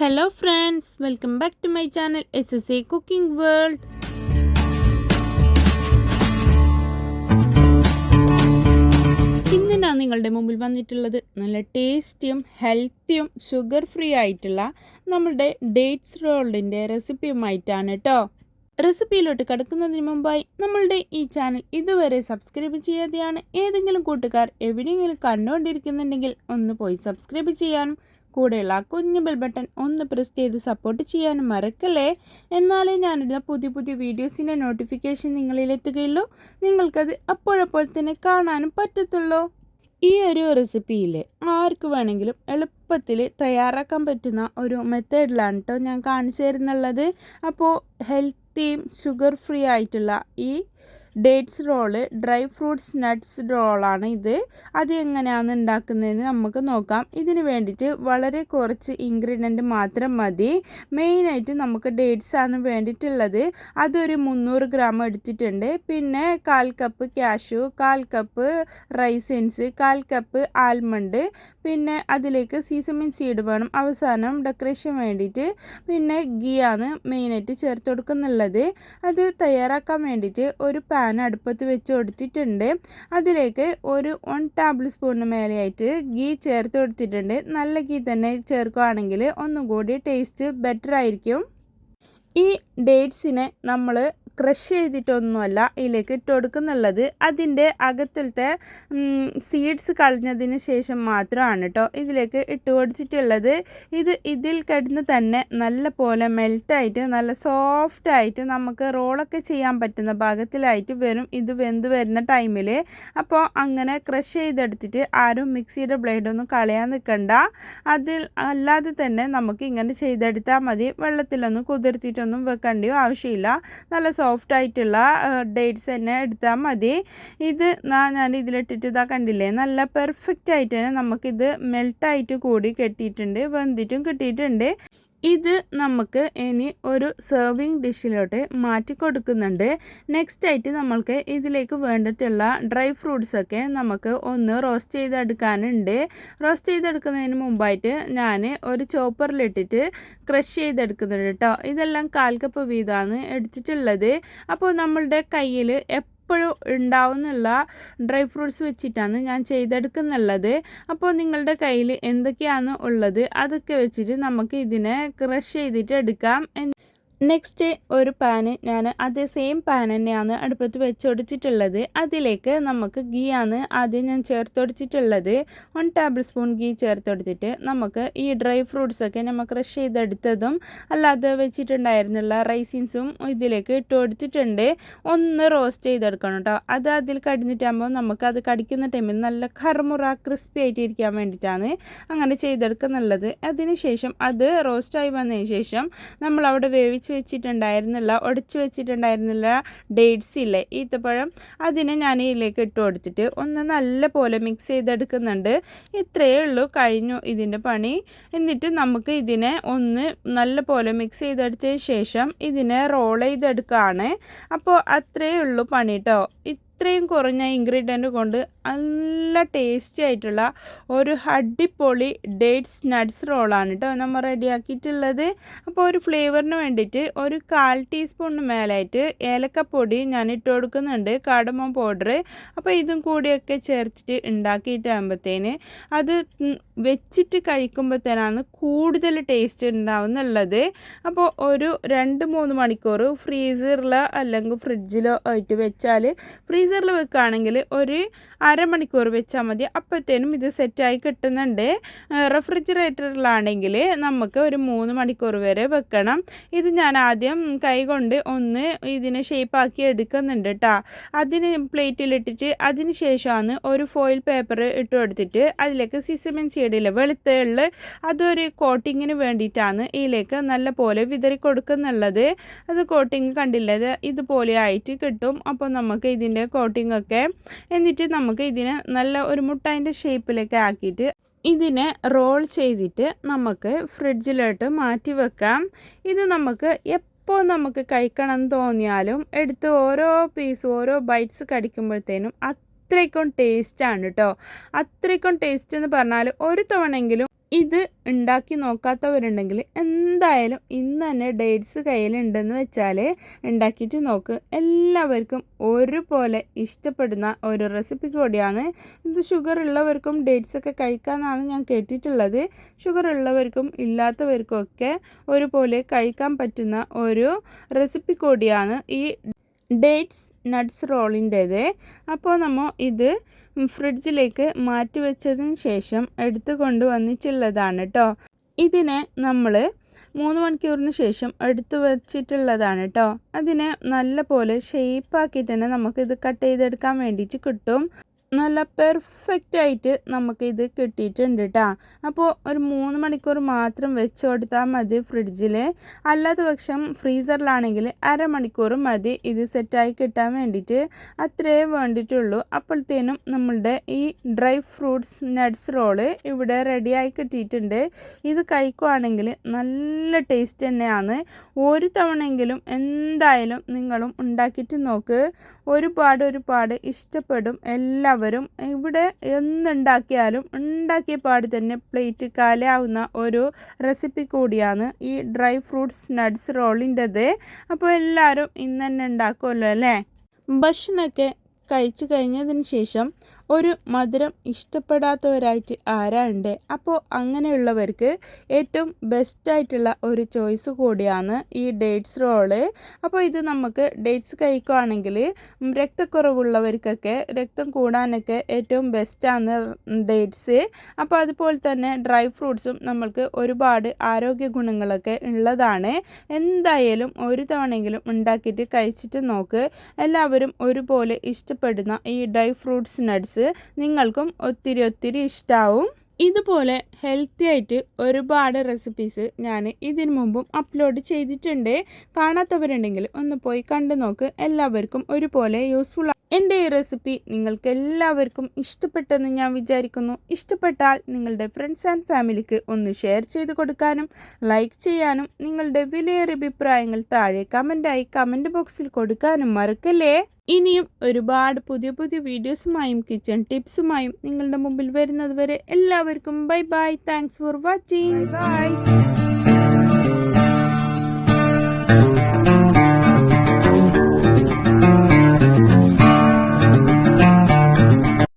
Hello friends, welcome back to my channel SSA Cooking World. ഇന്ന് ഞാൻ നിങ്ങളുടെ മുമ്പിൽ വന്നിട്ടുള്ളത് നല്ല ടേസ്റ്റിയും ഹെൽത്തിയും ഷുഗർ ഫ്രീ ആയിട്ടുള്ള നമ്മുടെ ഡേറ്റ്സ് റോളിൻ്റെ റെസിപ്പിയുമായിട്ടാണ് കേട്ടോ. റെസിപ്പിയിലോട്ട് കടക്കുന്നതിന് മുമ്പായി നമ്മളുടെ ഈ ചാനൽ ഇതുവരെ സബ്സ്ക്രൈബ് ചെയ്യാതെയാണ് ഏതെങ്കിലും കൂട്ടുകാർ എവിടെയെങ്കിലും കണ്ടുകൊണ്ടിരിക്കുന്നുണ്ടെങ്കിൽ ഒന്ന് പോയി സബ്സ്ക്രൈബ് ചെയ്യാനും കൂടെയുള്ള കുഞ്ഞു ബെൽ ബട്ടൺ ഒന്ന് പ്രസ് ചെയ്ത് സപ്പോർട്ട് ചെയ്യാനും മറക്കല്ലേ. എന്നാലേ ഞാനിടുന്ന പുതിയ പുതിയ വീഡിയോസിൻ്റെ നോട്ടിഫിക്കേഷൻ നിങ്ങളിലെത്തുകയുള്ളൂ, നിങ്ങൾക്കത് അപ്പോഴപ്പോൾ തന്നെ കാണാനും പറ്റത്തുള്ളൂ. ഈ ഒരു റെസിപ്പിയിൽ ആർക്ക് വേണമെങ്കിലും എളുപ്പത്തിൽ തയ്യാറാക്കാൻ പറ്റുന്ന ഒരു മെത്തേഡിലാണ് കേട്ടോ ഞാൻ കാണിച്ചു തരുന്നുള്ളത്. അപ്പോൾ ഹെൽത്തിയും ഷുഗർ ഫ്രീ ആയിട്ടുള്ള ഈ dates roll, dry fruits nuts റോളാണ് ഇത്. അത് എങ്ങനെയാണ് ഉണ്ടാക്കുന്നതെന്ന് നമുക്ക് നോക്കാം. ഇതിന് വേണ്ടിയിട്ട് വളരെ കുറച്ച് ഇൻഗ്രീഡിയൻറ്റ് മാത്രം മതി. മെയിനായിട്ട് നമുക്ക് ഡേറ്റ്സ് ആണ് വേണ്ടിയിട്ടുള്ളത്. അതൊരു 300 ഗ്രാം എടുത്തിട്ടുണ്ട്. പിന്നെ 1/4 cup cashew, 1/4 cup raisins, 1/4 cup almond, പിന്നെ അതിലേക്ക് സീസമിൻ സീഡ് വേണം അവസാനം ഡെക്കറേഷൻ വേണ്ടിയിട്ട്. പിന്നെ ഗീ ആണ് മെയിനായിട്ട് ചേർത്ത് കൊടുക്കുന്നുള്ളത്. അത് തയ്യാറാക്കാൻ വേണ്ടിയിട്ട് ഒരു പാൻ അടുപ്പത്ത് വെച്ച് കൊടുത്തിട്ടുണ്ട്. അതിലേക്ക് ഒരു 1 ടേബിൾ സ്പൂണിന് മേലെയായിട്ട് ഗീ ചേർത്ത് കൊടുത്തിട്ടുണ്ട്. നല്ല ഗീ തന്നെ ചേർക്കുകയാണെങ്കിൽ ഒന്നും കൂടി ടേസ്റ്റ് ബെറ്റർ ആയിരിക്കും. ഈ ഡേറ്റ്സിനെ നമ്മൾ ക്രഷ് ചെയ്തിട്ടൊന്നുമല്ല ഇതിലേക്ക് ഇട്ട് കൊടുക്കുന്നുള്ളത്. അതിൻ്റെ അകത്തിലത്തെ സീഡ്സ് കളഞ്ഞതിന് ശേഷം മാത്രമാണ് കേട്ടോ ഇതിലേക്ക് ഇട്ട് കൊടുത്തിട്ടുള്ളത്. ഇതിൽ കിടന്ന് തന്നെ നല്ല പോലെ മെൽറ്റായിട്ട് നല്ല സോഫ്റ്റായിട്ട് നമുക്ക് റോളൊക്കെ ചെയ്യാൻ പറ്റുന്ന ഭാഗത്തിലായിട്ട് വരും ഇത് വെന്ത് വരുന്ന ടൈമിൽ. അപ്പോൾ അങ്ങനെ ക്രഷ് ചെയ്തെടുത്തിട്ട് ആരും മിക്സിയുടെ ബ്ലേഡൊന്നും കളയാൻ നിൽക്കണ്ട. അതിൽ അല്ലാതെ തന്നെ നമുക്ക് ഇങ്ങനെ ചെയ്തെടുത്താൽ മതി. വെള്ളത്തിലൊന്നും കുതിർത്തിട്ടൊന്നും വെക്കേണ്ട ആവശ്യമില്ല. നല്ല സോഫ്റ്റ് ആയിട്ടുള്ള ഡേറ്റ്സ് തന്നെ എടുത്താൽ മതി. ഇത് ഞാൻ ഇതിലിട്ടിട്ട് ഇതാ കണ്ടില്ലേ, നല്ല പെർഫെക്റ്റ് ആയിട്ട് തന്നെ നമുക്കിത് മെൽട്ടായിട്ട് കൂടി കെട്ടിയിട്ടുണ്ട്, വെന്തിട്ടും കിട്ടിയിട്ടുണ്ട്. ഇത് നമുക്ക് ഇനി ഒരു സെർവിങ് ഡിഷിലോട്ട് മാറ്റി കൊടുക്കുന്നുണ്ട്. നെക്സ്റ്റ് ആയിട്ട് നമ്മൾക്ക് ഇതിലേക്ക് വേണ്ടിയിട്ടുള്ള ഡ്രൈ ഫ്രൂട്ട്സൊക്കെ നമുക്ക് ഒന്ന് റോസ്റ്റ് ചെയ്തെടുക്കാനുണ്ട്. റോസ്റ്റ് ചെയ്തെടുക്കുന്നതിന് മുമ്പായിട്ട് ഞാൻ ഒരു ചോപ്പറിലിട്ടിട്ട് ക്രഷ് ചെയ്തെടുക്കുന്നുണ്ട് കേട്ടോ. ഇതെല്ലാം 1/4 കപ്പ് വീതമാണ് എടുത്തിട്ടുള്ളത്. അപ്പോൾ നമ്മളുടെ കയ്യിൽ എപ്പോഴും ഉണ്ടാവുന്നുള്ള ഡ്രൈ ഫ്രൂട്ട്സ് വെച്ചിട്ടാണ് ഞാൻ ചെയ്തെടുക്കുന്നുള്ളത്. അപ്പോൾ നിങ്ങളുടെ കയ്യിൽ എന്തൊക്കെയാണ് ഉള്ളത് അതൊക്കെ വെച്ചിട്ട് നമുക്ക് ഇതിനെ ക്രഷ് ചെയ്തിട്ട് എടുക്കാം. നെക്സ്റ്റ് ഒരു പാന് ഞാൻ അതേ സെയിം പാൻ തന്നെയാണ് അടുപ്പത്ത് വെച്ച് കൊടുത്തിട്ടുള്ളത്. അതിലേക്ക് നമുക്ക് ഗീ ആണ് ആദ്യം ഞാൻ ചേർത്ത് കൊടുത്തിട്ടുള്ളത്. 1 ടേബിൾ സ്പൂൺ ഗീ ചേർത്ത് കൊടുത്തിട്ട് നമുക്ക് ഈ ഡ്രൈ ഫ്രൂട്ട്സൊക്കെ നമ്മൾ ക്രഷ് ചെയ്തെടുത്തതും അല്ലാതെ വെച്ചിട്ടുണ്ടായിരുന്നുള്ള റൈസിൻസും ഇതിലേക്ക് ഇട്ട് കൊടുത്തിട്ടുണ്ട്. ഒന്ന് റോസ്റ്റ് ചെയ്തെടുക്കണം കേട്ടോ. അത് അതിൽ കടിഞ്ഞിട്ടാകുമ്പോൾ നമുക്കത് കടിക്കുന്ന ടൈമിൽ നല്ല കറുമുറ ക്രിസ്പി ആയിട്ട് ഇരിക്കാൻ വേണ്ടിയിട്ടാണ് അങ്ങനെ ചെയ്തെടുക്കുന്നുള്ളത്. അതിന് ശേഷം അത് റോസ്റ്റായി വന്നതിന് ശേഷം നമ്മളവിടെ ഉടച്ചു വെച്ചിട്ടുണ്ടായിരുന്നില്ല ഡേറ്റ്സ് ഇല്ലേ, ഈത്തപ്പഴം, അതിനെ ഞാൻ ഇതിലേക്ക് ഇട്ട് കൊടുത്തിട്ട് ഒന്ന് നല്ല പോലെ മിക്സ് ചെയ്തെടുക്കുന്നുണ്ട്. ഇത്രയേ ഉള്ളൂ, കഴിഞ്ഞു ഇതിൻ്റെ പണി. എന്നിട്ട് നമുക്ക് ഇതിനെ ഒന്ന് നല്ല പോലെ മിക്സ് ചെയ്തെടുത്തതിന് ശേഷം ഇതിനെ റോൾ ചെയ്തെടുക്കുകയാണ്. അപ്പോൾ അത്രയേ ഉള്ളൂ പണി കേട്ടോ. ഇത്രയും കുറഞ്ഞ ഇൻഗ്രീഡിയൻറ്റ് കൊണ്ട് നല്ല ടേസ്റ്റി ആയിട്ടുള്ള ഒരു അടിപൊളി ഡേറ്റ്സ് നട്ട്സ് റോളാണ് കേട്ടോ നമ്മൾ റെഡിയാക്കിയിട്ടുള്ളത്. അപ്പോൾ ഒരു ഫ്ലേവറിന് വേണ്ടിയിട്ട് ഒരു 1/4 ടീസ്പൂണിന് മേലായിട്ട് ഏലക്കപ്പൊടി ഞാൻ ഇട്ട് കൊടുക്കുന്നുണ്ട്, കാർഡമം പൗഡർ. അപ്പോൾ ഇതും കൂടിയൊക്കെ ചേർത്തിട്ട് ഉണ്ടാക്കിയിട്ടാകുമ്പോഴത്തേന് അത് വെച്ചിട്ട് കഴിക്കുമ്പോഴത്തേനാണ് കൂടുതൽ ടേസ്റ്റ് ഉണ്ടാവുന്നുള്ളത്. അപ്പോൾ ഒരു 2-3 മണിക്കൂർ ഫ്രീസറിലോ അല്ലെങ്കിൽ ഫ്രിഡ്ജിലോ ആയിട്ട് വെച്ചാൽ, ഫ്രീസറിൽ വെക്കുകയാണെങ്കിൽ ഒരു അരമണിക്കൂർ വെച്ചാൽ മതി, അപ്പോഴത്തേനും ഇത് സെറ്റായി കിട്ടുന്നുണ്ട്. റെഫ്രിജറേറ്ററിലാണെങ്കിൽ നമുക്ക് ഒരു 3 മണിക്കൂർ വരെ വെക്കണം. ഇത് ഞാൻ ആദ്യം കൈ കൊണ്ട് ഒന്ന് ഇതിനെ ഷേപ്പാക്കി എടുക്കുന്നുണ്ട് കേട്ടോ. അതിന് പ്ലേറ്റിലിട്ടിട്ട് അതിന് ശേഷമാണ് ഒരു ഫോയിൽ പേപ്പർ ഇട്ട് കൊടുത്തിട്ട് അതിലേക്ക് സിസമിൻ സീഡിൽ വെളുത്ത എള്ള് അതൊരു കോട്ടിങ്ങിന് വേണ്ടിയിട്ടാണ് ഇതിലേക്ക് നല്ല പോലെ വിതറി കൊടുക്കുന്നുള്ളത്. അത് കോട്ടിങ് കണ്ടില്ലത് ഇതുപോലെ ആയിട്ട് കിട്ടും. അപ്പോൾ നമുക്ക് ഇതിൻ്റെ കോട്ടിംഗ് ഒക്കെ എന്നിട്ട് നമുക്ക് ഇതിനെ നല്ല ഒരു മുട്ടായിൻ്റെ ഷേപ്പിലേക്ക് ആക്കിയിട്ട് ഇതിനെ റോൾ ചെയ്തിട്ട് നമുക്ക് ഫ്രിഡ്ജിലോട്ട് മാറ്റി വെക്കാം. ഇത് നമുക്ക് എപ്പോൾ നമുക്ക് കഴിക്കണം തോന്നിയാലും എടുത്ത് ഓരോ പീസ് ഓരോ ബൈറ്റ്സ് കടിക്കുമ്പോഴത്തേനും അത്രയ്ക്കും ടേസ്റ്റാണ് കേട്ടോ. അത്രയ്ക്കും ടേസ്റ്റ് എന്ന് പറഞ്ഞാൽ ഒരു തവണയെങ്കിലും ഇത് ഉണ്ടാക്കി നോക്കാത്തവരുണ്ടെങ്കിൽ എന്തായാലും ഇന്ന് തന്നെ ഡേറ്റ്സ് കയ്യിലുണ്ടെന്ന് വെച്ചാൽ ഉണ്ടാക്കിയിട്ട് നോക്ക്. എല്ലാവർക്കും ഒരുപോലെ ഇഷ്ടപ്പെടുന്ന ഒരു റെസിപ്പി കൂടിയാണ് ഇത്. ഷുഗർ ഉള്ളവർക്കും ഡേറ്റ്സൊക്കെ കഴിക്കാമെന്നാണ് ഞാൻ കേട്ടിട്ടുള്ളത്. ഷുഗർ ഉള്ളവർക്കും ഇല്ലാത്തവർക്കും ഒക്കെ ഒരുപോലെ കഴിക്കാൻ പറ്റുന്ന ഒരു റെസിപ്പി കൂടിയാണ് ഈ ഡേറ്റ്സ് നട്ട്സ് റോളിൻ്റേത്. അപ്പോൾ നമ്മൾ ഇത് ഫ്രിഡ്ജിലേക്ക് മാറ്റി വെച്ചതിന് ശേഷം എടുത്തു കൊണ്ടുവന്നിട്ടുള്ളതാണ് കേട്ടോ. ഇതിനെ നമ്മൾ 3 മണിക്കൂറിന് ശേഷം എടുത്തു വച്ചിട്ടുള്ളതാണ് കേട്ടോ. അതിനെ നല്ല പോലെ ഷേപ്പാക്കിയിട്ട് തന്നെ നമുക്കിത് കട്ട് ചെയ്തെടുക്കാൻ വേണ്ടിയിട്ട് കിട്ടും. നല്ല പെർഫെക്റ്റ് ആയിട്ട് നമുക്കിത് കിട്ടിയിട്ടുണ്ട് കേട്ടോ. അപ്പോൾ ഒരു 3 മണിക്കൂർ മാത്രം വെച്ച് കൊടുത്താൽ മതി ഫ്രിഡ്ജിൽ. അല്ലാത്ത പക്ഷം ഫ്രീസറിലാണെങ്കിൽ അരമണിക്കൂർ മതി ഇത് സെറ്റായി കിട്ടാൻ വേണ്ടിയിട്ട്. അത്രേ വേണ്ടിയിട്ടുള്ളൂ. അപ്പോഴത്തേനും നമ്മളുടെ ഈ ഡ്രൈ ഫ്രൂട്ട്സ് നട്ട്സ് റോള് ഇവിടെ റെഡിയായി കിട്ടിയിട്ടുണ്ട്. ഇത് കഴിക്കുവാണെങ്കിൽ നല്ല ടേസ്റ്റ് തന്നെയാണ്. ഒരു തവണയെങ്കിലും എന്തായാലും നിങ്ങളും ഉണ്ടാക്കിയിട്ട് നോക്ക്. ഒരുപാട് ഇഷ്ടപ്പെടും എല്ലാവരും. ഇവിടെ എന്തുണ്ടാക്കിയാലും ഉണ്ടാക്കിയ പാട് തന്നെ പ്ലേറ്റ് കാലിയാവുന്ന ഒരു റെസിപ്പി കൂടിയാണ് ഈ ഡ്രൈ ഫ്രൂട്ട്സ് നട്ട്സ് റോളിൻ്റെത്. അപ്പോൾ എല്ലാവരും ഇന്ന് തന്നെ ഉണ്ടാക്കുമല്ലോ അല്ലേ. ഭക്ഷണമൊക്കെ കഴിച്ചു കഴിഞ്ഞതിന് ശേഷം ഒരു മധുരം ഇഷ്ടപ്പെടാത്തവരായിട്ട് ആരാണ്ട്. അപ്പോൾ അങ്ങനെയുള്ളവർക്ക് ഏറ്റവും ബെസ്റ്റായിട്ടുള്ള ഒരു ചോയ്സ് കൂടിയാണ് ഈ ഡേറ്റ്സ് റോള്. അപ്പോൾ ഇത് നമുക്ക് ഡേറ്റ്സ് കഴിക്കുകയാണെങ്കിൽ രക്തക്കുറവുള്ളവർക്കൊക്കെ രക്തം കൂടാനൊക്കെ ഏറ്റവും ബെസ്റ്റാണ് ഡേറ്റ്സ്. അപ്പോൾ അതുപോലെ തന്നെ ഡ്രൈ ഫ്രൂട്ട്സും നമ്മൾക്ക് ഒരുപാട് ആരോഗ്യ ഗുണങ്ങളൊക്കെ ഉള്ളതാണ്. എന്തായാലും ഒരു തവണയെങ്കിലും ഉണ്ടാക്കിയിട്ട് കഴിച്ചിട്ട് നോക്ക്. എല്ലാവരും ഒരുപോലെ ഇഷ്ടപ്പെടുന്ന ഈ ഡ്രൈ ഫ്രൂട്ട്സ് നട്ട്സ് നിങ്ങൾക്കും ഒത്തിരി ഇഷ്ടാവും. ഇതുപോലെ ഹെൽത്തി ആയിട്ട് ഒരുപാട് റെസിപ്പീസ് ഞാൻ ഇതിനു മുമ്പും അപ്ലോഡ് ചെയ്തിട്ടുണ്ട്. കാണാത്തവരുണ്ടെങ്കിൽ ഒന്ന് പോയി കണ്ടു നോക്ക്. എല്ലാവർക്കും ഒരുപോലെ യൂസ്ഫുൾ. എൻ്റെ ഈ റെസിപ്പി നിങ്ങൾക്ക് എല്ലാവർക്കും ഇഷ്ടപ്പെട്ടെന്ന് ഞാൻ വിചാരിക്കുന്നു. ഇഷ്ടപ്പെട്ടാൽ നിങ്ങളുടെ ഫ്രണ്ട്സ് ആൻഡ് ഫാമിലിക്ക് ഒന്ന് ഷെയർ ചെയ്ത് കൊടുക്കാനും ലൈക്ക് ചെയ്യാനും നിങ്ങളുടെ വിലയേറിയ അഭിപ്രായങ്ങൾ താഴെ കമൻറ്റ് ബോക്സിൽ കൊടുക്കാനും മറക്കല്ലേ. ഇനിയും ഒരുപാട് പുതിയ വീഡിയോസുമായും കിച്ചൺ ടിപ്സുമായും നിങ്ങളുടെ മുമ്പിൽ വരുന്നത് വരെ എല്ലാവർക്കും bye. Thanks for watching. By.